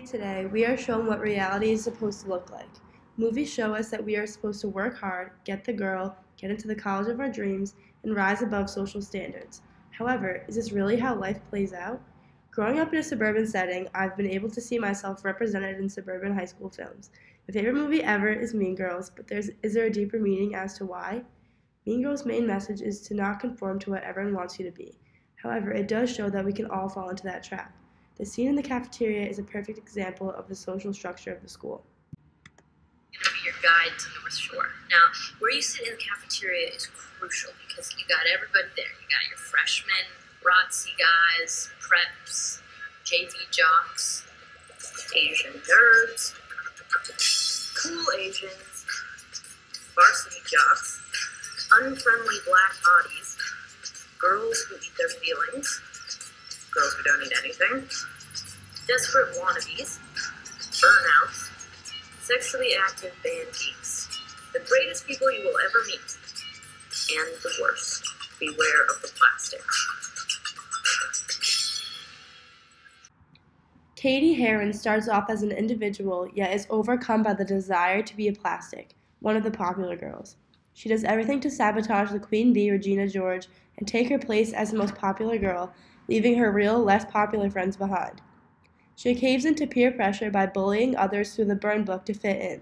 Today, we are shown what reality is supposed to look like. Movies show us that we are supposed to work hard, get the girl, get into the college of our dreams, and rise above social standards. However, is this really how life plays out? Growing up in a suburban setting, I've been able to see myself represented in suburban high school films. My favorite movie ever is Mean Girls, but is there a deeper meaning as to why? Mean Girls' main message is to not conform to what everyone wants you to be. However, it does show that we can all fall into that trap. The scene in the cafeteria is a perfect example of the social structure of the school. Going to be your guide to North Shore. Now, where you sit in the cafeteria is crucial because you got everybody there. You got your freshmen, ROTC guys, preps, JV jocks, Asian nerds, cool Asians, varsity jocks, unfriendly black hotties, girls who eat their feelings, girls who don't eat anything, desperate wannabes, burnouts, sexually active band geeks, the greatest people you will ever meet, and the worst, beware of the plastic. Katie Heron starts off as an individual, yet is overcome by the desire to be a plastic, one of the popular girls. She does everything to sabotage the Queen Bee, Regina George, and take her place as the most popular girl, leaving her real, less popular friends behind. She caves into peer pressure by bullying others through the burn book to fit in.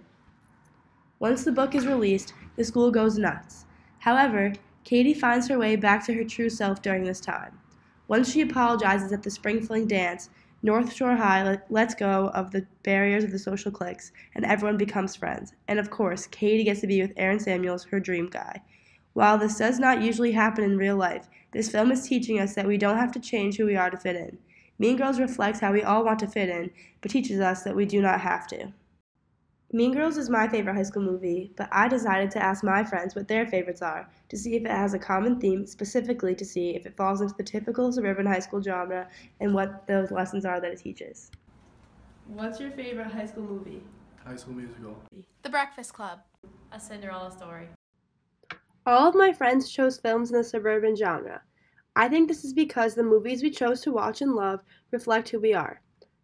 Once the book is released, the school goes nuts. However, Katie finds her way back to her true self during this time. Once she apologizes at the spring fling dance, North Shore High lets go of the barriers of the social cliques, and everyone becomes friends. And of course, Katie gets to be with Aaron Samuels, her dream guy. While this does not usually happen in real life, this film is teaching us that we don't have to change who we are to fit in. Mean Girls reflects how we all want to fit in, but teaches us that we do not have to. Mean Girls is my favorite high school movie, but I decided to ask my friends what their favorites are, to see if it has a common theme, specifically to see if it falls into the typical suburban high school genre and what those lessons are that it teaches. What's your favorite high school movie? High School Musical. The Breakfast Club. A Cinderella Story. All of my friends chose films in the suburban genre. I think this is because the movies we chose to watch and love reflect who we are.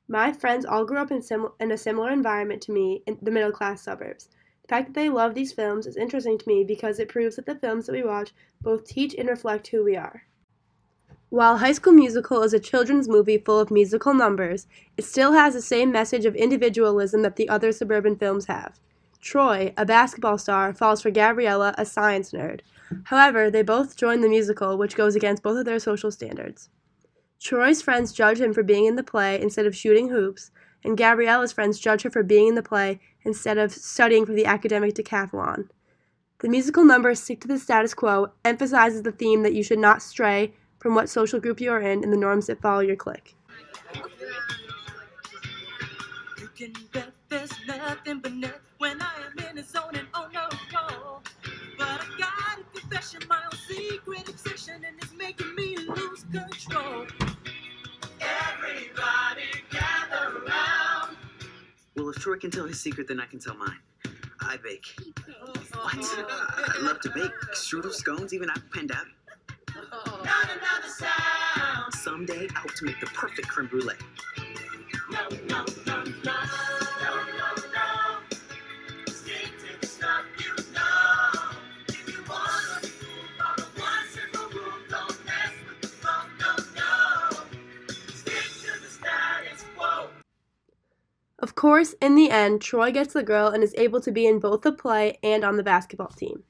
My friends all grew up in a similar environment to me in the middle-class suburbs. The fact that they love these films is interesting to me because it proves that the films that we watch both teach and reflect who we are. While High School Musical is a children's movie full of musical numbers, it still has the same message of individualism that the other suburban films have. Troy, a basketball star, falls for Gabriella, a science nerd. However, they both join the musical, which goes against both of their social standards. Troy's friends judge him for being in the play instead of shooting hoops, and Gabriella's friends judge her for being in the play instead of studying for the academic decathlon. The musical number Stick to the Status Quo emphasizes the theme that you should not stray from what social group you are in and the norms that follow your clique. You can bet there's nothing but net when I am in the zone and oh no, no. But I got a confession, my own secret obsession, and it's making me lose control. Everybody gather around. Well, if Troy can tell his secret, then I can tell mine. I bake. What? I love to bake. Strudel, scones, even apple pandas. Not another sound. Someday, I hope to make the perfect creme brulee. No, no, no, no, no, no, no. Stick to the stuff you know. If you wanna be cool, follow one simple rule. Don't mess with the flow, no, no. Stick to the status quo. Of course, in the end, Troy gets the girl and is able to be in both the play and on the basketball team.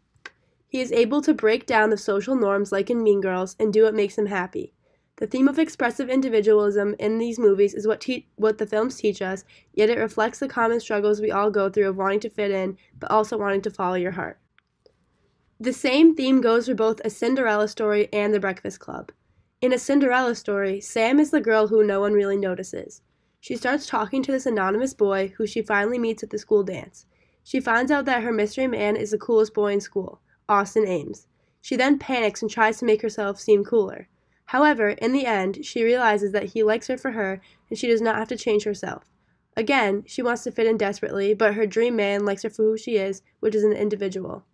He is able to break down the social norms like in Mean Girls and do what makes him happy. The theme of expressive individualism in these movies is what the films teach us, yet it reflects the common struggles we all go through of wanting to fit in, but also wanting to follow your heart. The same theme goes for both A Cinderella Story and The Breakfast Club. In A Cinderella Story, Sam is the girl who no one really notices. She starts talking to this anonymous boy who she finally meets at the school dance. She finds out that her mystery man is the coolest boy in school, Austin Ames. She then panics and tries to make herself seem cooler. However, in the end, she realizes that he likes her for her and she does not have to change herself. Again, she wants to fit in desperately, but her dream man likes her for who she is, which is an individual.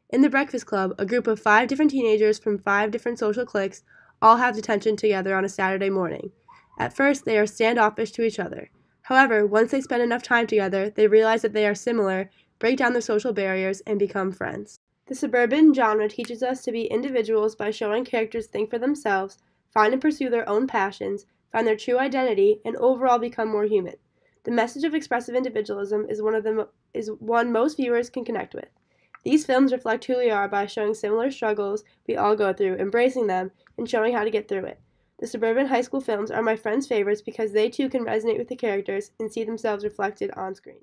In The Breakfast Club, a group of 5 different teenagers from 5 different social cliques all have detention together on a Saturday morning. At first, they are standoffish to each other. However, once they spend enough time together, they realize that they are similar, break down their social barriers, and become friends. The suburban genre teaches us to be individuals by showing characters think for themselves, find and pursue their own passions, find their true identity, and overall become more human. The message of expressive individualism is one most viewers can connect with. These films reflect who we are by showing similar struggles we all go through, embracing them, and showing how to get through it. The suburban high school films are my friends' favorites because they too can resonate with the characters and see themselves reflected on screen.